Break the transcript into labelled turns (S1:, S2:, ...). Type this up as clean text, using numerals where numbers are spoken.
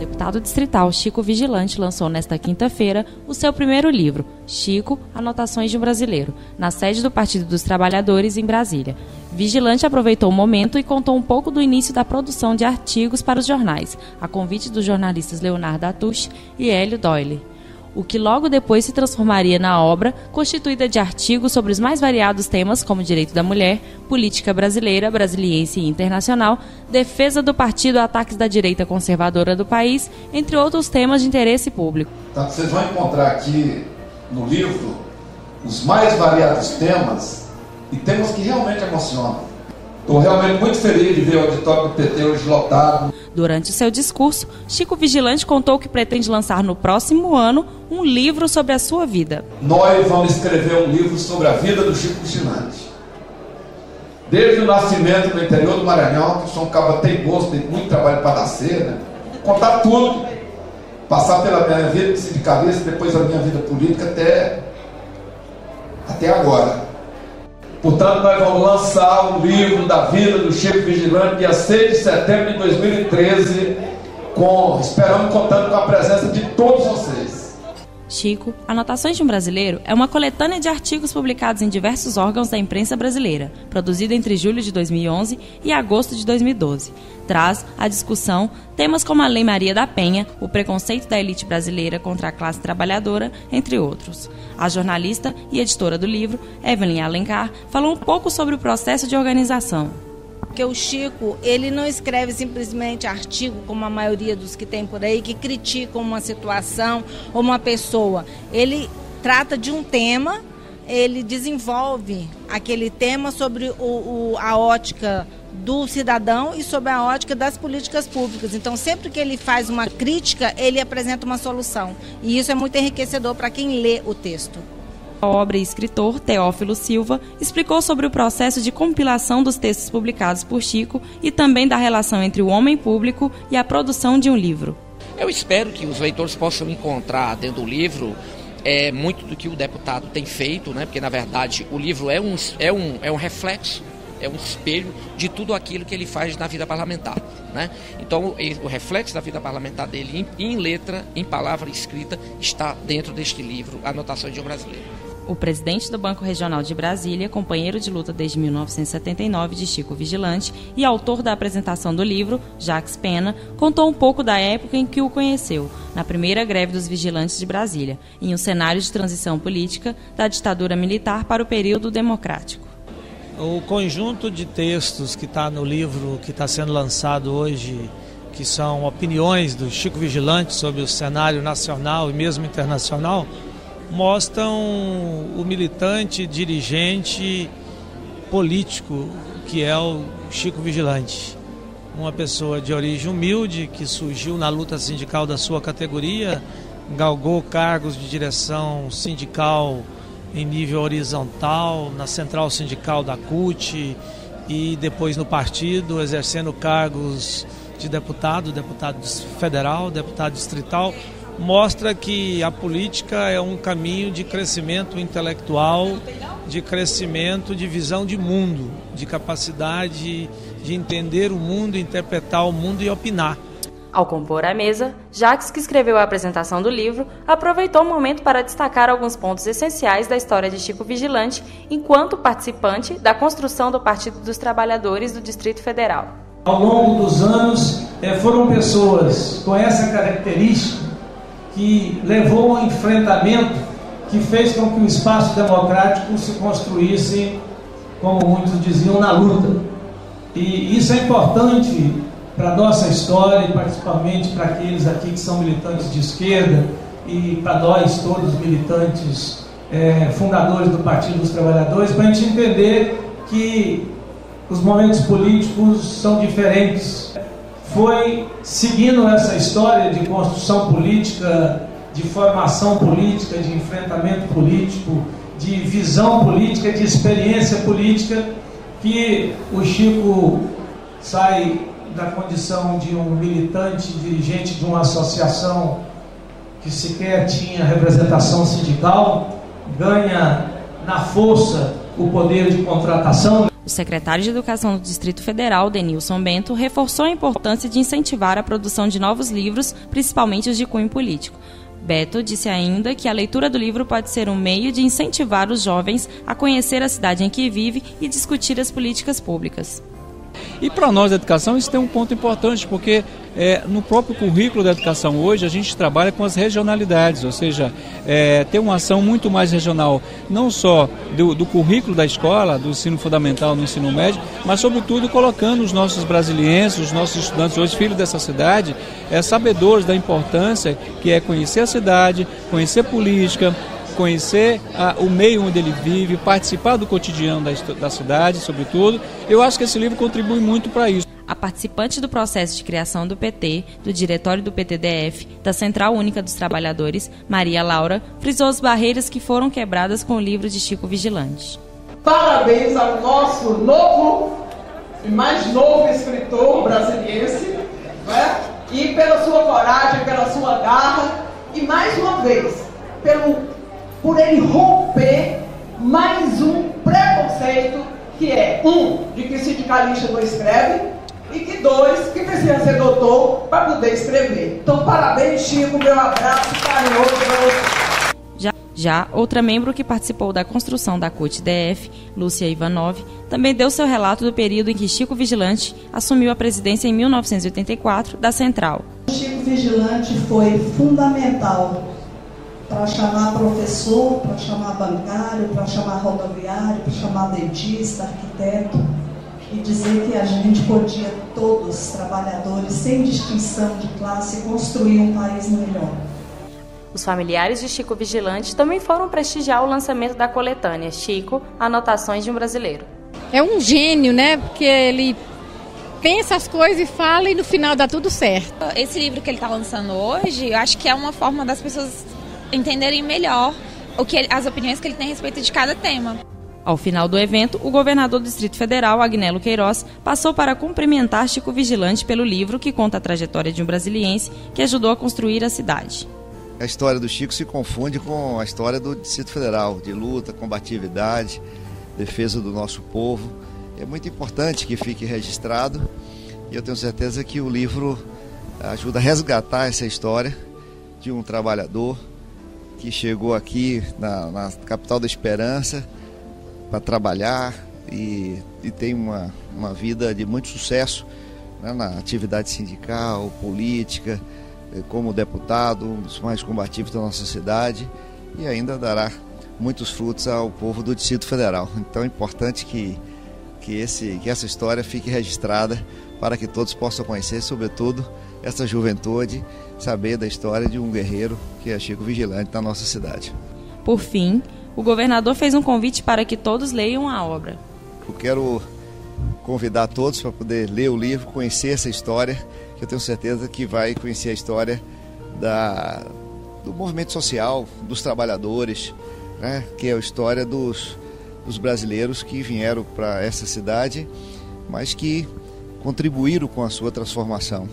S1: deputado distrital Chico Vigilante lançou nesta quinta-feira o seu primeiro livro, Chico, Anotações de um Brasileiro, na sede do Partido dos Trabalhadores, em Brasília. Vigilante aproveitou o momento e contou um pouco do início da produção de artigos para os jornais, a convite dos jornalistas Leonardo Atush e Hélio Doyle, o que logo depois se transformaria na obra, constituída de artigos sobre os mais variados temas como direito da mulher, política brasileira, brasiliense e internacional, defesa do partido, ataques da direita conservadora do país, entre outros temas de interesse público.
S2: Então, vocês vão encontrar aqui no livro os mais variados temas e temas que realmente emocionam. Estou realmente muito feliz de ver o auditório do PT hoje lotado.
S1: Durante o seu discurso, Chico Vigilante contou que pretende lançar no próximo ano um livro sobre a sua vida.
S2: Nós vamos escrever um livro sobre a vida do Chico Vigilante. Desde o nascimento no interior do Maranhão, que eu sou um cabo teimoso, tem muito trabalho para nascer, né? Contar tudo. Passar pela minha vida de sindicalista, depois a minha vida política até agora. Portanto, nós vamos lançar o livro da vida do Chico Vigilante dia 6 de setembro de 2013, esperamos contando com a presença de todos vocês.
S1: Chico, Anotações de um Brasileiro é uma coletânea de artigos publicados em diversos órgãos da imprensa brasileira, produzida entre julho de 2011 e agosto de 2012. Traz à discussão temas como a Lei Maria da Penha, o preconceito da elite brasileira contra a classe trabalhadora, entre outros. A jornalista e editora do livro, Evelyn Alencar, falou um pouco sobre o processo de organização.
S3: Porque o Chico, ele não escreve simplesmente artigo, como a maioria dos que tem por aí, que criticam uma situação ou uma pessoa. Ele trata de um tema, ele desenvolve aquele tema sobre a ótica do cidadão e sobre a ótica das políticas públicas. Então, sempre que ele faz uma crítica, ele apresenta uma solução. E isso é muito enriquecedor para quem lê o texto.
S1: A obra e escritor Teófilo Silva explicou sobre o processo de compilação dos textos publicados por Chico e também da relação entre o homem público e a produção de um livro.
S4: Eu espero que os leitores possam encontrar dentro do livro muito do que o deputado tem feito, né? Porque na verdade o livro é um reflexo, é um espelho de tudo aquilo que ele faz na vida parlamentar, né? Então o reflexo da vida parlamentar dele em letra, em palavra escrita, está dentro deste livro, Anotações de um Brasileiro.
S1: O presidente do Banco Regional de Brasília, companheiro de luta desde 1979 de Chico Vigilante e autor da apresentação do livro, Jacques Pena, contou um pouco da época em que o conheceu, na primeira greve dos vigilantes de Brasília, em um cenário de transição política da ditadura militar para o período democrático.
S5: O conjunto de textos que está no livro que está sendo lançado hoje, que são opiniões do Chico Vigilante sobre o cenário nacional e mesmo internacional, mostram o militante, dirigente político que é o Chico Vigilante. Uma pessoa de origem humilde que surgiu na luta sindical da sua categoria, galgou cargos de direção sindical em nível horizontal, na central sindical da CUT e depois no partido, exercendo cargos de deputado federal, deputado distrital. Mostra que a política é um caminho de crescimento intelectual, de crescimento de visão de mundo, de capacidade de entender o mundo, interpretar o mundo e opinar.
S1: Ao compor a mesa, Jacques, que escreveu a apresentação do livro, aproveitou o momento para destacar alguns pontos essenciais da história de Chico Vigilante enquanto participante da construção do Partido dos Trabalhadores do Distrito Federal.
S6: Ao longo dos anos, foram pessoas com essa característica que levou ao enfrentamento, que fez com que o espaço democrático se construísse, como muitos diziam, na luta. E isso é importante para a nossa história, e principalmente para aqueles aqui que são militantes de esquerda e para nós todos militantes fundadores do Partido dos Trabalhadores, para a gente entender que os momentos políticos são diferentes. Foi seguindo essa história de construção política, de formação política, de enfrentamento político, de visão política, de experiência política, que o Chico sai da condição de um militante, dirigente de uma associação que sequer tinha representação sindical, ganha na força o poder de contratação.
S1: O secretário de Educação do Distrito Federal, Denilson Bento, reforçou a importância de incentivar a produção de novos livros, principalmente os de cunho político. Beto disse ainda que a leitura do livro pode ser um meio de incentivar os jovens a conhecer a cidade em que vive e discutir as políticas públicas.
S7: E para nós da educação isso tem um ponto importante, porque no próprio currículo da educação hoje a gente trabalha com as regionalidades, ou seja, tem uma ação muito mais regional, não só do currículo da escola, do ensino fundamental, do ensino médio, mas sobretudo colocando os nossos brasilienses, os nossos estudantes hoje, filhos dessa cidade, sabedores da importância que é conhecer a cidade, conhecer política, conhecer o meio onde ele vive, participar do cotidiano da cidade, sobretudo. Eu acho que esse livro contribui muito para isso.
S1: A participante do processo de criação do PT, do Diretório do PTDF, da Central Única dos Trabalhadores, Maria Laura, frisou as barreiras que foram quebradas com o livro de Chico Vigilante.
S8: Parabéns ao nosso novo e mais novo escritor brasiliense, né? E pela sua coragem, pela sua garra e, mais uma vez, por ele romper mais um preconceito que é, de que sindicalista não escreve e que, que precisa ser doutor para poder escrever. Então, parabéns, Chico, meu abraço carinhoso para você.
S1: Já outra membro que participou da construção da CUT-DF, Lúcia Ivanov, também deu seu relato do período em que Chico Vigilante assumiu a presidência em 1984 da Central.
S9: O Chico Vigilante foi fundamental para chamar professor, para chamar bancário, para chamar rodoviário, para chamar dentista, arquiteto, e dizer que a gente podia, todos, trabalhadores, sem distinção de classe, construir um país melhor.
S1: Os familiares de Chico Vigilante também foram prestigiar o lançamento da coletânea Chico, Anotações de um Brasileiro.
S10: É um gênio, né? Porque ele pensa as coisas e fala e no final dá tudo certo.
S11: Esse livro que ele está lançando hoje, eu acho que é uma forma das pessoas entenderem melhor as opiniões que ele tem a respeito de cada tema.
S1: Ao final do evento, o governador do Distrito Federal, Agnello Queiroz, passou para cumprimentar Chico Vigilante pelo livro que conta a trajetória de um brasiliense que ajudou a construir a cidade.
S12: A história do Chico se confunde com a história do Distrito Federal, de luta, combatividade, defesa do nosso povo. É muito importante que fique registrado e eu tenho certeza que o livro ajuda a resgatar essa história de um trabalhador que chegou aqui na capital da esperança para trabalhar e tem uma vida de muito sucesso, né, na atividade sindical, política, como deputado, um dos mais combativos da nossa cidade, e ainda dará muitos frutos ao povo do Distrito Federal. Então é importante que essa história fique registrada para que todos possam conhecer, sobretudo essa juventude, saber da história de um guerreiro que é Chico Vigilante da nossa cidade.
S1: Por fim, o governador fez um convite para que todos leiam a obra.
S12: Eu quero convidar todos para poder ler o livro, conhecer essa história, que eu tenho certeza que vai conhecer a história do movimento social, dos trabalhadores, né, que é a história dos brasileiros que vieram para essa cidade, mas que contribuíram com a sua transformação.